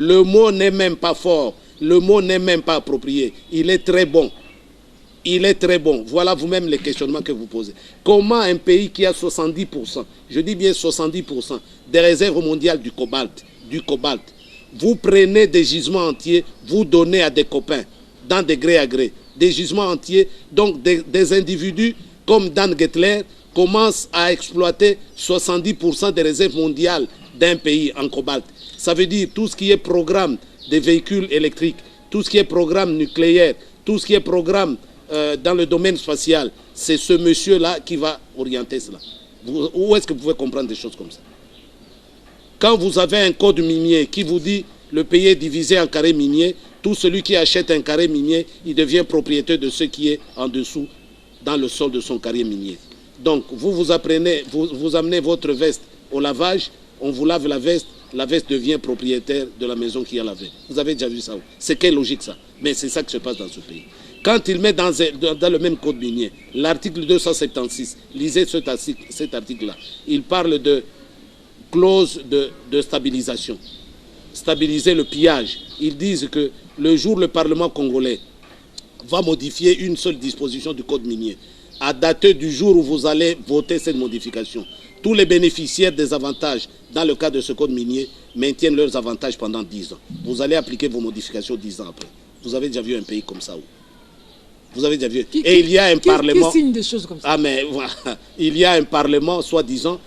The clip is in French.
Le mot n'est même pas fort. Le mot n'est même pas approprié. Il est très bon. Il est très bon. Voilà vous-même les questionnements que vous posez. Comment un pays qui a 70%, je dis bien 70%, des réserves mondiales du cobalt, vous prenez des gisements entiers, vous donnez à des copains, dans des gré à gré, des gisements entiers, donc des individus comme Dan Gettler commencent à exploiter 70% des réserves mondiales d'un pays en cobalt. Ça veut dire tout ce qui est programme des véhicules électriques, tout ce qui est programme nucléaire, tout ce qui est programme dans le domaine spatial, c'est ce monsieur-là qui va orienter cela. Où est-ce que vous pouvez comprendre des choses comme ça? Quand vous avez un code minier qui vous dit le pays est divisé en carrés miniers, tout celui qui achète un carré minier, il devient propriétaire de ce qui est en dessous dans le sol de son carré minier. Donc vous amenez votre veste au lavage, on vous lave la veste devient propriétaire de la maison qui a lavé. Vous avez déjà vu ça? C'est quelle logique ça? Mais c'est ça qui se passe dans ce pays. Quand il met dans le même code minier, l'article 276, lisez cet article-là, il parle de clause de stabilisation. Stabiliser le pillage. Ils disent que le jour où le Parlement congolais va modifier une seule disposition du code minier, à dater du jour où vous allez voter cette modification, tous les bénéficiaires des avantages dans le cadre de ce code minier maintiennent leurs avantages pendant 10 ans. Vous allez appliquer vos modifications 10 ans après. Vous avez déjà vu un pays comme ça où? Vous avez déjà vu. Et il y a un parlement. Qui signe des choses comme ça? Ah mais voilà. Il y a un parlement, soi-disant,